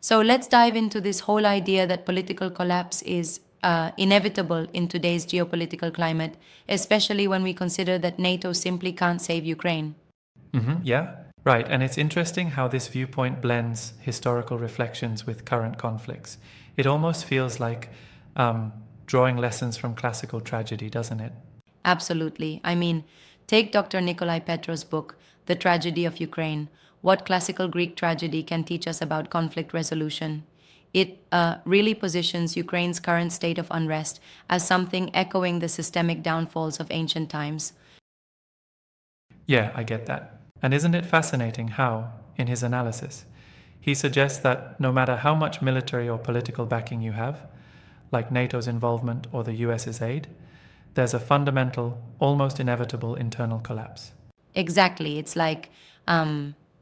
So let's dive into this whole idea that political collapse is inevitable in today's geopolitical climate, especially when we consider that NATO simply can't save Ukraine. Yeah, right. And it's interesting how this viewpoint blends historical reflections with current conflicts. It almost feels like drawing lessons from classical tragedy, doesn't it? Absolutely. I mean, take Dr. Nicolai Petro's book, The Tragedy of Ukraine. What classical Greek tragedy can teach us about conflict resolution? It really positions Ukraine's current state of unrest as something echoing the systemic downfalls of ancient times. Yeah, I get that. And isn't it fascinating how, in his analysis, he suggests that no matter how much military or political backing you have, like NATO's involvement or the US's aid, there's a fundamental, almost inevitable internal collapse. Exactly. It's like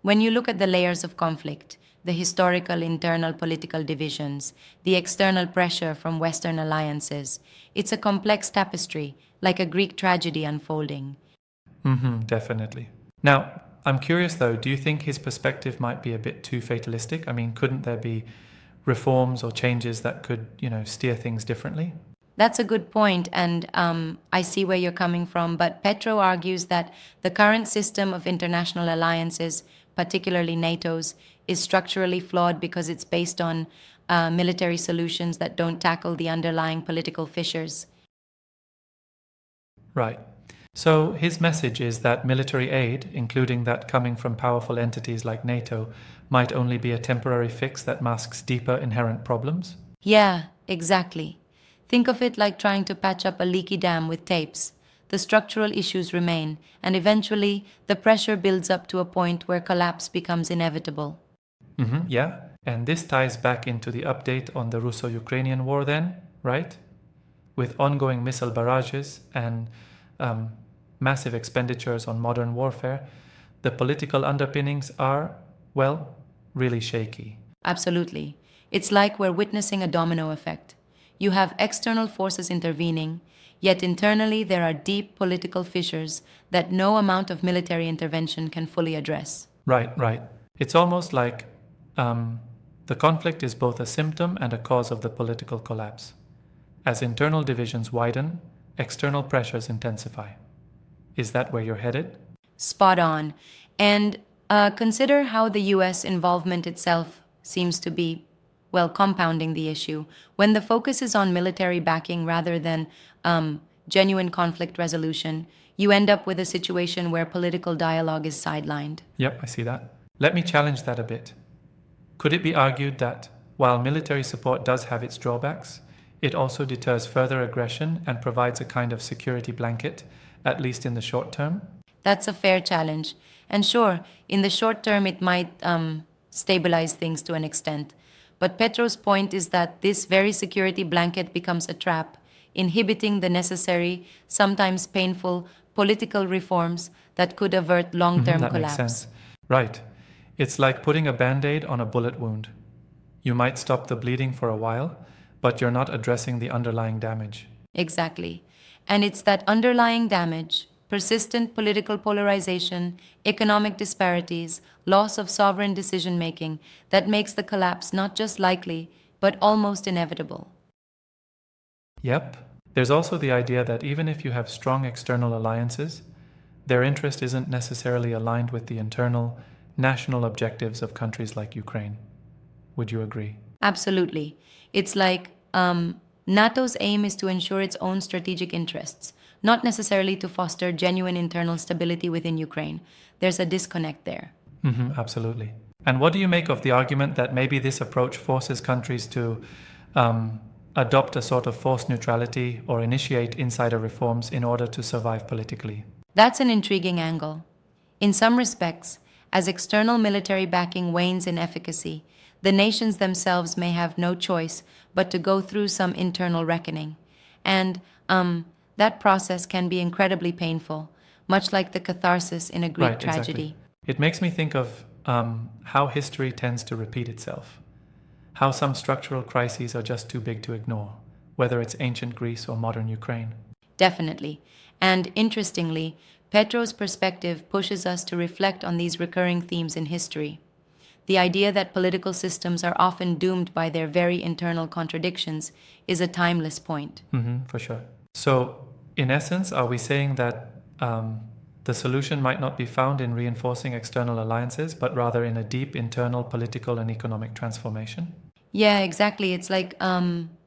when you look at the layers of conflict, the historical internal political divisions, the external pressure from Western alliances, it's a complex tapestry, like a Greek tragedy unfolding. Definitely. Now, I'm curious though, do you think his perspective might be a bit too fatalistic? I mean, couldn't there be reforms or changes that could, steer things differently? That's a good point, and I see where you're coming from. But Petro argues that the current system of international alliances, particularly NATO's, is structurally flawed because it's based on military solutions that don't tackle the underlying political fissures. Right. So his message is that military aid, including that coming from powerful entities like NATO, might only be a temporary fix that masks deeper inherent problems? Yeah, exactly. Think of it like trying to patch up a leaky dam with tapes. The structural issues remain, and eventually the pressure builds up to a point where collapse becomes inevitable. Yeah. And this ties back into the update on the Russo-Ukrainian war then, right? With ongoing missile barrages and massive expenditures on modern warfare, the political underpinnings are, well, really shaky. Absolutely. It's like we're witnessing a domino effect. You have external forces intervening, yet internally there are deep political fissures that no amount of military intervention can fully address. Right, right. It's almost like the conflict is both a symptom and a cause of the political collapse. As internal divisions widen, external pressures intensify. Is that where you're headed? Spot on. And consider how the US involvement itself seems to be, well, compounding the issue. When the focus is on military backing rather than genuine conflict resolution, you end up with a situation where political dialogue is sidelined. Yep, I see that. Let me challenge that a bit. Could it be argued that while military support does have its drawbacks, it also deters further aggression and provides a kind of security blanket, at least in the short term? That's a fair challenge. And sure, in the short term, it might stabilize things to an extent. But Petro's point is that this very security blanket becomes a trap, inhibiting the necessary, sometimes painful, political reforms that could avert long-term That collapse. makes sense. Right. It's like putting a band-aid on a bullet wound. You might stop the bleeding for a while, but you're not addressing the underlying damage. Exactly. And it's that underlying damage, persistent political polarization, economic disparities, loss of sovereign decision making, that makes the collapse not just likely, but almost inevitable. Yep. There's also the idea that even if you have strong external alliances, their interest isn't necessarily aligned with the internal, national objectives of countries like Ukraine. Would you agree? Absolutely. It's like NATO's aim is to ensure its own strategic interests, not necessarily to foster genuine internal stability within Ukraine. There's a disconnect there. Absolutely. And what do you make of the argument that maybe this approach forces countries to adopt a sort of forced neutrality or initiate insider reforms in order to survive politically? That's an intriguing angle. In some respects, as external military backing wanes in efficacy, the nations themselves may have no choice but to go through some internal reckoning. And that process can be incredibly painful, much like the catharsis in a Greek Right, tragedy. exactly. It makes me think of how history tends to repeat itself, how some structural crises are just too big to ignore, whether it's ancient Greece or modern Ukraine. Definitely. And interestingly, Petro's perspective pushes us to reflect on these recurring themes in history. The idea that political systems are often doomed by their very internal contradictions is a timeless point. For sure. So, in essence, are we saying that the solution might not be found in reinforcing external alliances, but rather in a deep internal political and economic transformation? Yeah, exactly. It's like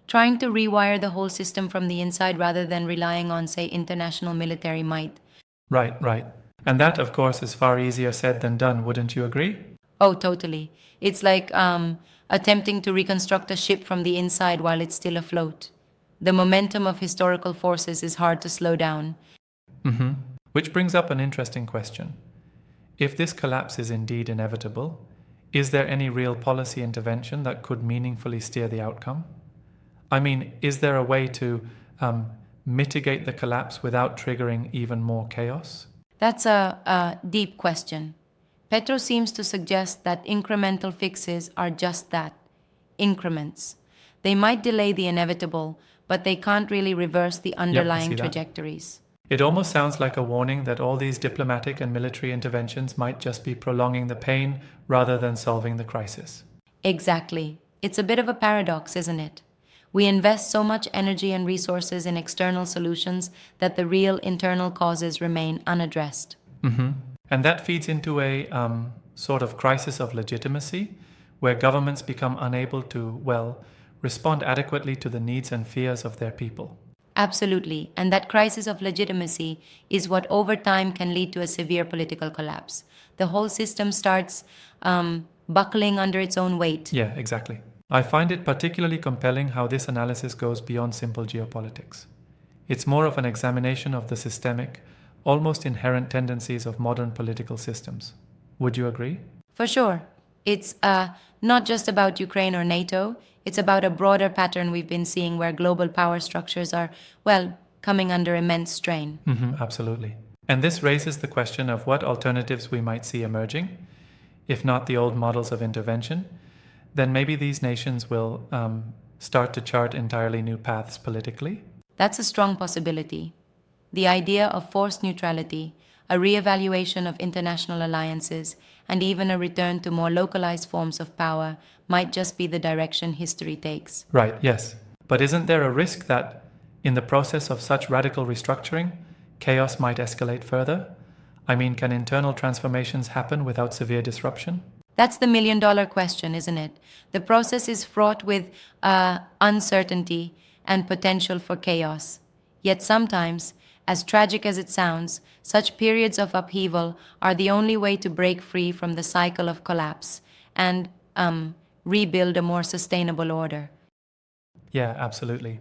trying to rewire the whole system from the inside rather than relying on, say, international military might. Right, right. And that, of course, is far easier said than done, wouldn't you agree? Oh, totally. It's like attempting to reconstruct a ship from the inside while it's still afloat. The momentum of historical forces is hard to slow down. Which brings up an interesting question. If this collapse is indeed inevitable, is there any real policy intervention that could meaningfully steer the outcome? I mean, is there a way to mitigate the collapse without triggering even more chaos? That's a deep question. Petro seems to suggest that incremental fixes are just that, increments. They might delay the inevitable, but they can't really reverse the underlying see that. trajectories. It almost sounds like a warning that all these diplomatic and military interventions might just be prolonging the pain rather than solving the crisis. Exactly. It's a bit of a paradox, isn't it? We invest so much energy and resources in external solutions that the real internal causes remain unaddressed. And that feeds into a sort of crisis of legitimacy, where governments become unable to, well, respond adequately to the needs and fears of their people. Absolutely. And that crisis of legitimacy is what over time can lead to a severe political collapse. The whole system starts buckling under its own weight. Yeah, exactly. I find it particularly compelling how this analysis goes beyond simple geopolitics. It's more of an examination of the systemic, almost inherent tendencies of modern political systems. Would you agree? For sure. It's not just about Ukraine or NATO. It's about a broader pattern we've been seeing where global power structures are, well, coming under immense strain. Absolutely. And this raises the question of what alternatives we might see emerging. If not the old models of intervention, then maybe these nations will start to chart entirely new paths politically. That's a strong possibility. The idea of forced neutrality, a re-evaluation of international alliances, and even a return to more localized forms of power might just be the direction history takes. Right, yes. But isn't there a risk that, in the process of such radical restructuring, chaos might escalate further? I mean, can internal transformations happen without severe disruption? That's the million-dollar question, isn't it? The process is fraught with uncertainty and potential for chaos. Yet sometimes, as tragic as it sounds, such periods of upheaval are the only way to break free from the cycle of collapse and rebuild a more sustainable order. Yeah, absolutely.